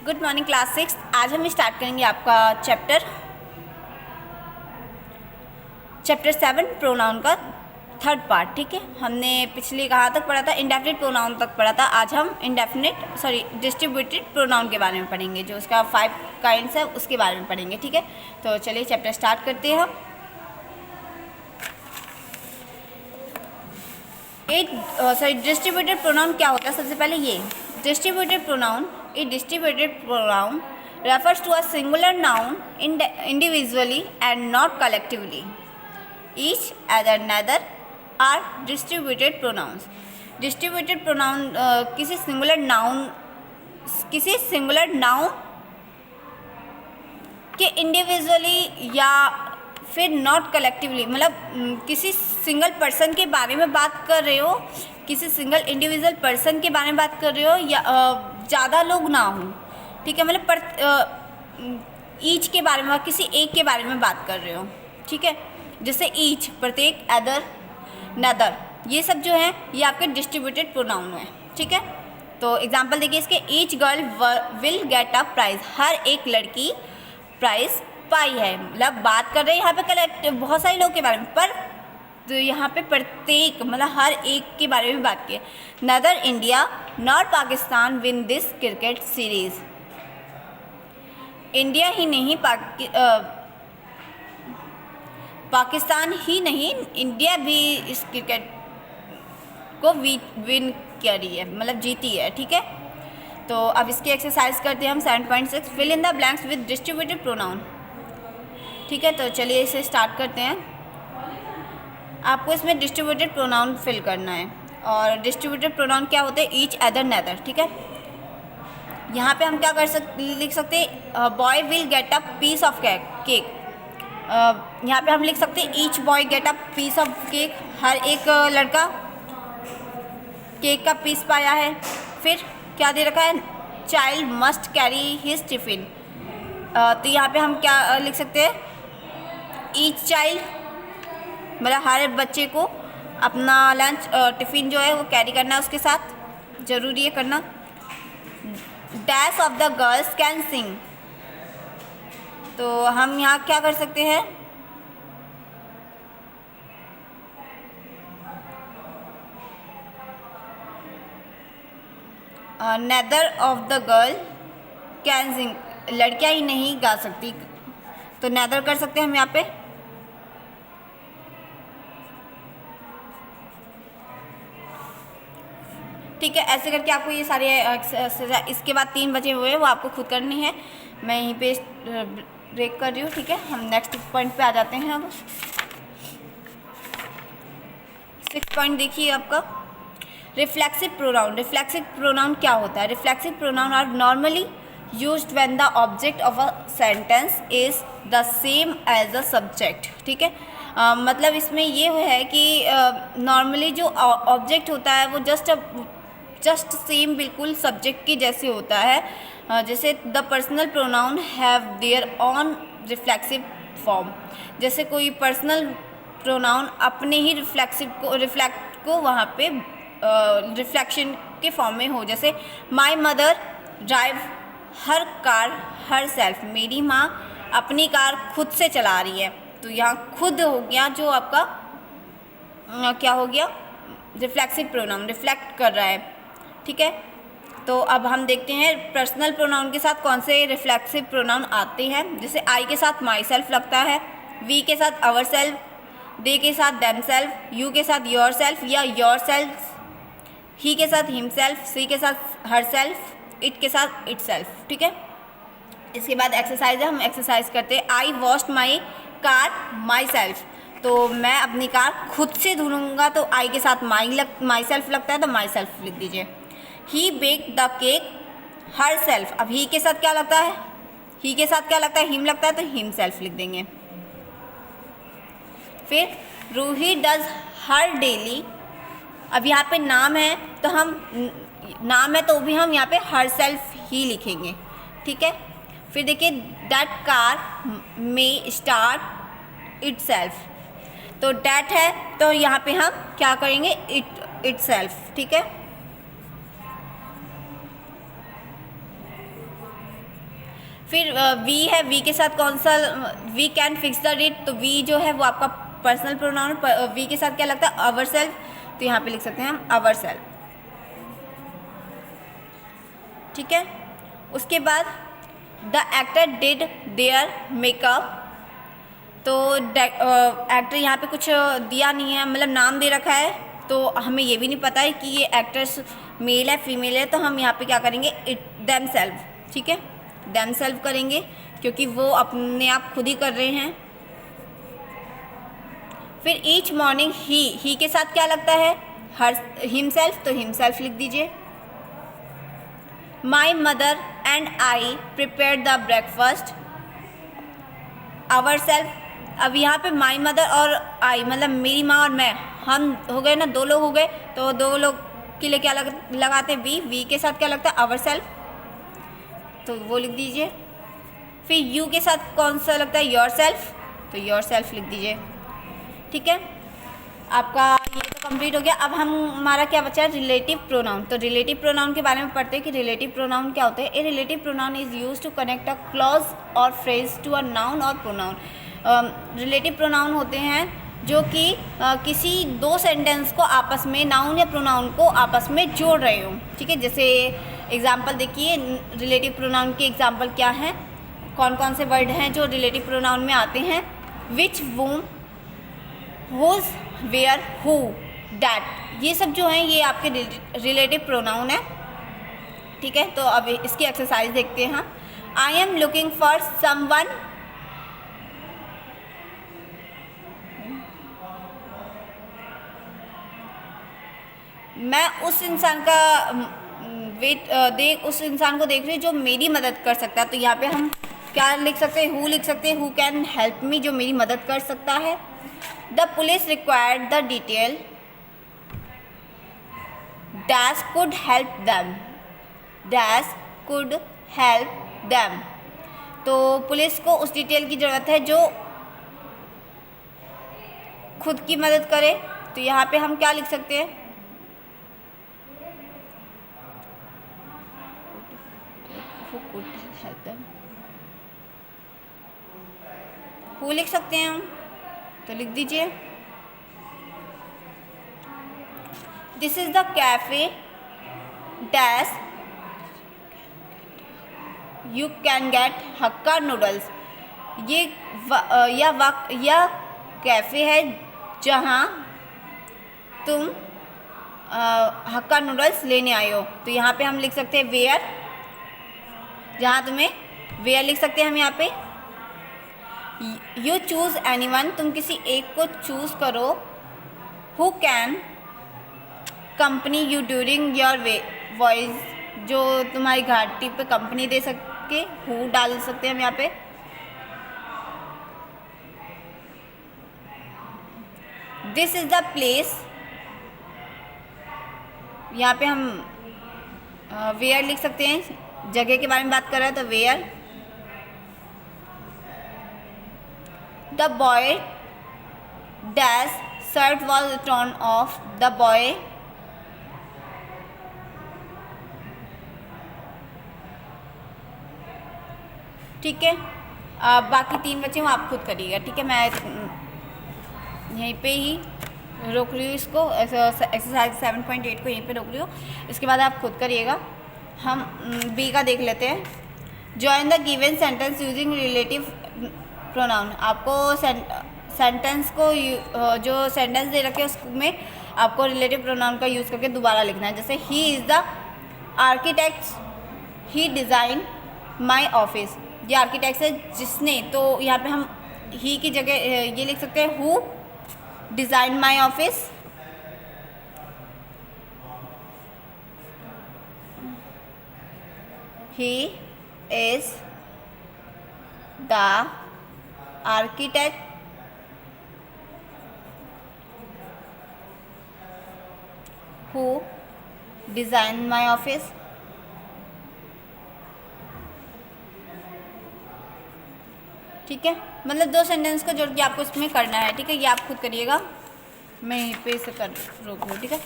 Good morning class 6। आज हम start करेंगे आपका चैप्टर 7 प्रोनाउन का थर्ड पार्ट। ठीक है, हमने पिछले कहाँ तक पढ़ा था? इंडेफिनिट प्रोनाउन तक पढ़ा था। आज हम डिस्ट्रीब्यूटेड प्रोनाउन के बारे में पढ़ेंगे, जो उसका 5 काइंड्स है उसके बारे में पढ़ेंगे। ठीक है, तो चलिए चैप्टर स्टार्ट करते हैं। डिस्ट्रीब्यूटेड प्रोनाउन क्या होता है? सबसे पहले ये distributed pronoun, A distributed pronoun refers to a singular noun individually and not collectively. Each and neither are distributed pronouns. Distributed pronoun किसी सिंगुलर नाउन के इंडिविजुअली या फिर नॉट कलेक्टिवली, मतलब किसी सिंगल पर्सन के बारे में बात कर रहे हो, किसी सिंगल इंडिविजुअल पर्सन के बारे में बात कर रहे हो, या ज़्यादा लोग ना हो। ठीक है, मतलब ईच के बारे में, किसी एक के बारे में बात कर रहे हो। ठीक है, जैसे ईच, प्रत्येक, अदर, नदर, ये सब जो है ये आपके डिस्ट्रीब्यूटेड प्रोनाउन है। ठीक है, तो एग्जांपल देखिए इसके, each girl will get a prize, हर एक लड़की प्राइज़ पाई है। मतलब बात कर रहे हैं यहाँ पे कलेक्टिव बहुत सारे लोग के बारे में, पर तो यहाँ पे प्रत्येक मतलब हर एक के बारे में बात की। Neither India not Pakistan win this cricket series, India ही नहीं पाकिस्तान ही नहीं, इंडिया भी इस क्रिकेट को विन करी है, मतलब जीती है। ठीक है, तो अब इसकी एक्सरसाइज करते हैं हम 7.6, fill in the blanks with distributed pronoun. ठीक है, तो चलिए इसे स्टार्ट करते हैं। आपको इसमें डिस्ट्रीब्यूटेड प्रोनाउन फिल करना है, और डिस्ट्रीब्यूटेड प्रोनाउन क्या होते हैं? Each, other, neither. ठीक है, यहाँ पे हम क्या लिख सकते हैं? Boy will get a piece of cake. यहाँ पे हम लिख सकते हैं each boy get a piece of cake, हर एक लड़का केक का पीस पाया है। फिर क्या दे रखा है? Child must carry his tiffin. तो यहाँ पे हम क्या लिख सकते हैं? ईच चाइल्ड, मतलब हर बच्चे को अपना लंच टिफ़िन जो है वो कैरी करना है उसके साथ, ज़रूरी है करना। Dash of the girls can sing, तो हम यहाँ क्या कर सकते हैं? Neither of the girl can sing, लड़कियाँ ही नहीं गा सकती, तो नेदर कर सकते हैं हम यहाँ पे। ठीक है, ऐसे करके आपको ये सारे इसके बाद 3 बचे हुए हैं वो आपको खुद करनी है। मैं यहीं पे ब्रेक कर रही हूँ। ठीक है, हम नेक्स्ट पॉइंट पे आ जाते हैं। अब 6 पॉइंट देखिए आपका, रिफ्लेक्सिव प्रोनाउन। रिफ्लेक्सिव प्रोनाउन क्या होता है? Reflexive pronoun are normally used when the object of a sentence is the same as a subject. ठीक है, मतलब इसमें ये है कि नॉर्मली जो ऑब्जेक्ट होता है वो जस्ट सेम बिल्कुल सब्जेक्ट की जैसे होता है। जैसे the personal pronoun have their on reflexive form, जैसे कोई पर्सनल प्रोनाउन अपने ही रिफ्लेक्ट को वहाँ पे रिफ्लेक्शन के फॉर्म में हो। जैसे my mother drive her car her self, मेरी माँ अपनी कार खुद से चला रही है। तो यहाँ खुद हो गया जो आपका क्या हो गया? रिफ्लेक्सिव प्रोनाउन, रिफ्लेक्ट कर रहा है। ठीक है, तो अब हम देखते हैं पर्सनल प्रोनाउन के साथ कौन से रिफ्लेक्सिव प्रोनाउन आते हैं। जैसे आई के साथ माई सेल्फ लगता है, वी के साथ आवर सेल्फ, दे के साथ देम सेल्फ, यू के साथ योर सेल्फ या योर सेल्फ, ही के साथ हिम सेल्फ, सी के साथ हर सेल्फ, इट के साथ इट सेल्फ। ठीक है, इसके बाद एक्सरसाइज है, हम एक्सरसाइज करते हैं। I washed my car myself, तो मैं अपनी कार खुद से धुलूँगा, तो आई के साथ माई सेल्फ लगता है, तो माई सेल्फ लिख दीजिए। He bake the cake herself, अब ही के साथ क्या लगता है? ही के साथ क्या लगता है? हिम लगता है, तो हिम सेल्फ लिख देंगे। फिर रूही डज हर डेली, अब यहाँ पे नाम है तो तो भी हम यहाँ पे हर सेल्फ ही लिखेंगे। ठीक है, फिर देखिए that car may start it self, तो डैट है तो यहाँ पे हम क्या करेंगे? It self. ठीक है, फिर वी है, वी के साथ कौन सा, we can fix the date, तो वी जो है वो आपका पर्सनल प्रोनाउन, वी के साथ क्या लगता है, आवर सेल्फ, तो यहाँ पे लिख सकते हैं हम आवर सेल्फ, ठीक है। उसके बाद the actor did their makeup, तो एक्टर यहाँ पे कुछ दिया नहीं है, मतलब नाम दे रखा है, तो हमें ये भी नहीं पता है कि ये एक्टर्स मेल है फीमेल है, तो हम यहाँ पे क्या करेंगे, इट देम सेल्फ, ठीक है, देम सेल्फ करेंगे क्योंकि वो अपने आप खुद ही कर रहे हैं। फिर ईच मॉर्निंग ही के साथ क्या लगता है, हर हिमसेल्फ, तो हिमसेल्फ लिख दीजिए। My mother and I prepare the breakfast, ourself. अब यहाँ पे माई मदर और आई मतलब मेरी माँ और मैं, हम हो गए ना, दो लोग हो गए, तो दो लोग के लिए क्या लगाते हैं, वी के साथ क्या लगता है, आवर सेल्फ, तो वो लिख दीजिए। फिर यू के साथ कौन सा लगता है, योर सेल्फ, तो योर सेल्फ लिख दीजिए, ठीक है। आपका ये तो कंप्लीट हो गया। अब हमारा क्या बचा है, रिलेटिव प्रोनाउन। तो रिलेटिव प्रोनाउन के बारे में पढ़ते हैं कि रिलेटिव प्रोनाउन क्या होते हैं। A relative pronoun is used to connect a clause or phrase to a noun or pronoun. Relative pronoun होते हैं जो कि किसी दो सेंटेंस को आपस में, नाउन या प्रोनाउन को आपस में जोड़ रहे हो, ठीक है। जैसे एग्जाम्पल देखिए, रिलेटिव प्रोनाउन के एग्जाम्पल क्या हैं, कौन कौन से वर्ड हैं जो रिलेटिव प्रोनाउन में आते हैं। विच, वूम, हुज, वेयर, हु, डैट, ये सब जो हैं ये आपके रिलेटिव प्रोनाउन है, ठीक है। तो अब इसकी एक्सरसाइज देखते हैं। I am looking for someone, मैं उस इंसान का उस इंसान को देख रही हूँ जो मेरी मदद कर सकता है। तो यहाँ पे हम क्या लिख सकते हैं, हु लिख सकते हैं, हु कैन हेल्प मी, जो मेरी मदद कर सकता है। The police required the detail, dash could help them, dash could help them, तो पुलिस को उस डिटेल की ज़रूरत है जो खुद की मदद करे। तो यहाँ पे हम क्या लिख सकते हैं, who could help them, who लिख सकते हैं हम, तो लिख दीजिए। This is the cafe dash you can get hakka noodles, ये यह कैफ़े है जहाँ तुम हक्का नूडल्स लेने आए हो। तो यहाँ पे हम लिख सकते हैं वेयर, जहाँ तुम्हें वेयर लिख सकते हैं हम यहाँ पे। यू चूज़ एनीवन, तुम किसी एक को चूज़ करो। Who can company you during your voice, जो तुम्हारी घाटी पे कंपनी दे सके, हु डाल सकते हैं हम यहाँ पे। दिस इज द प्लेस, यहाँ पे हम वेयर लिख सकते हैं, जगह के बारे में बात कर रहे हैं तो where. The boy dash shirt was turn off, the boy ठीक है। बाकी तीन बच्चे वो आप खुद करिएगा, ठीक है। मैं यहीं पे ही रोक रही हूँ इसको, एक्सरसाइज 7.8 को यहीं पे रोक रही हूँ, इसके बाद आप खुद करिएगा। हम बी का देख लेते हैं। Join the given sentence using relative pronoun. आपको सेंटेंस को जो सेंटेंस दे रखे हैं उसमें आपको रिलेटिव प्रोनाउन का यूज़ करके दोबारा लिखना है। जैसे he is the architect, he design my office, ये आर्किटेक्ट है जिसने, तो यहाँ पे हम ही की जगह ये लिख सकते हैं who design my office. He is the architect who design my office. ठीक है, मतलब दो सेंटेंस को जोड़ के आपको इसमें करना है, ठीक है। ये आप खुद करिएगा। मैं यहीं पे से कर रोक लूँ, ठीक है।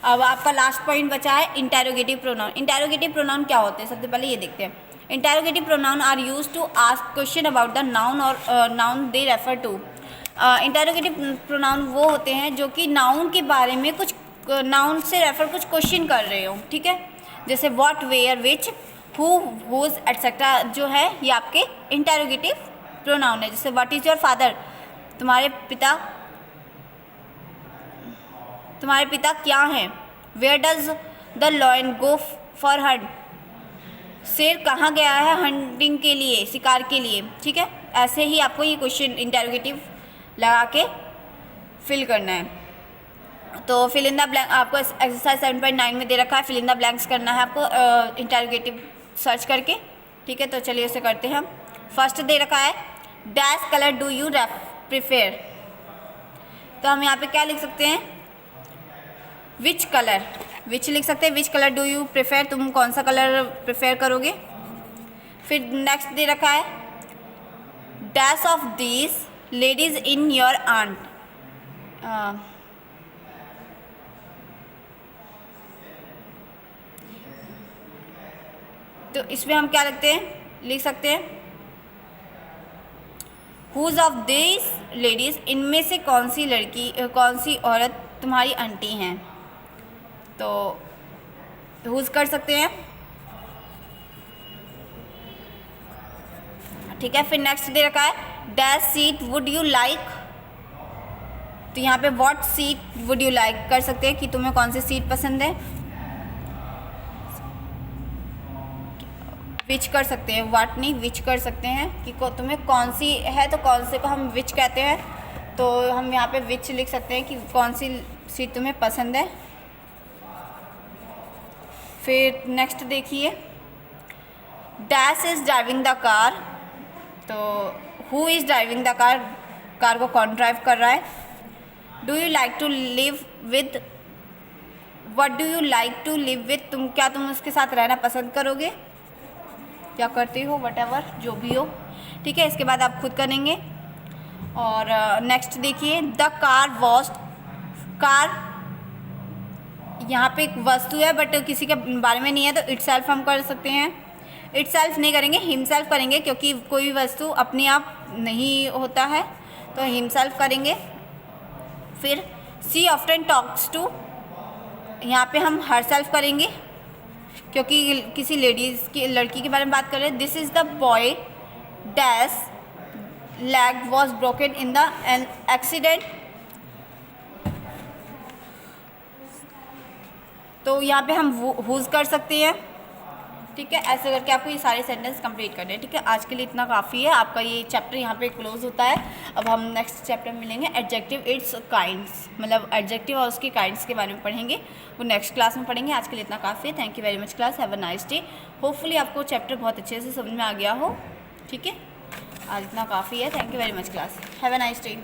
अब आपका लास्ट पॉइंट बचा है इंटेरोगेटिव प्रोनाउन। इंटेरोगेटिव प्रोनाउन क्या होते हैं, सबसे पहले ये देखते हैं। Interrogative pronoun are use to ask question about the noun और noun they refer to. Interrogative pronoun वो होते हैं जो कि नाउन के बारे में कुछ नाउन से रेफर कुछ क्वेश्चन कर रहे हो, ठीक है। जैसे what, where, which, who, whose etcetera जो है ये आपके इंटेरोगेटिव प्रोनाउन है। जैसे व्हाट इज़ योर फादर, तुम्हारे पिता क्या हैं। Where does the lion go for hunt, शेर कहाँ गया है हंटिंग के लिए, शिकार के लिए, ठीक है। ऐसे ही आपको ये क्वेश्चन इंटेरोगेटिव लगा के फिल करना है। तो फिल इन द ब्लैंक आपको एक्सरसाइज 7.9 में दे रखा है, फिल इन द ब्लैंक्स करना है आपको इंटेरोगेटिव सर्च करके, ठीक है। तो चलिए उसे करते हैं हम। फर्स्ट दे रखा है dash colour do you prefer, तो हम यहाँ पे क्या लिख सकते हैं, विच कलर, विच लिख सकते हैं, which colour do you prefer, तुम कौन सा कलर प्रेफर करोगे। फिर नेक्स्ट दे रखा है dash of these ladies in your aunt, तो इसमें हम क्या लिख सकते हैं हुज ऑफ दीज लेडीज, इनमें से कौन सी औरत तुम्हारी आंटी हैं, तो हुज कर सकते हैं, ठीक है। फिर नेक्स्ट दे रखा है dash seat would you like, तो यहाँ पे what seat would you like कर सकते हैं कि तुम्हें कौन सी सीट पसंद है। विच कर सकते हैं, व्हाट नहीं विच कर सकते हैं कि तुम्हें कौन सी है, तो कौन से को हम विच कहते हैं, तो हम यहाँ पे विच लिख सकते हैं कि कौन सी सीट तुम्हें पसंद है। फिर नेक्स्ट देखिए dash is driving the car, तो who is driving the car, car को कौन ड्राइव कर रहा है। Do you like to live with, what do you like to live with, क्या तुम उसके साथ रहना पसंद करोगे या करते हो, वट एवर जो भी हो, ठीक है। इसके बाद आप खुद करेंगे। और नेक्स्ट देखिए द कार वॉज, कार यहाँ पे एक वस्तु है बट किसी के बारे में नहीं है, तो इटसेल्फ हम कर सकते हैं। इटसेल्फ नहीं करेंगे, हिमसेल्फ करेंगे, क्योंकि कोई वस्तु अपने आप नहीं होता है, तो हिमसेल्फ करेंगे। फिर सी ऑफ्टन टॉक्स टू, यहाँ पे हम हरसेल्फ करेंगे क्योंकि किसी लड़की के बारे में बात कर रहे हैं। This is the boy dash leg was broken in the accident, तो यहाँ पे हम हुज कर सकते हैं, ठीक है। ऐसे करके आपको ये सारे सेंटेंस कंप्लीट करने हैं, ठीक है। आज के लिए इतना काफ़ी है, आपका ये चैप्टर यहाँ पे क्लोज होता है। अब हम नेक्स्ट चैप्टर में मिलेंगे एडजेक्टिव इट्स काइंड्स, मतलब एडजेक्टिव और उसके काइंड्स के बारे में पढ़ेंगे, वो नेक्स्ट क्लास में पढ़ेंगे। आज के लिए इतना काफ़ी है। Thank you very much class, have a nice day. Hopefully आपको चैप्टर बहुत अच्छे से समझ में आ गया हो, ठीक है। आज इतना काफ़ी है। Thank you very much class, have a nice day.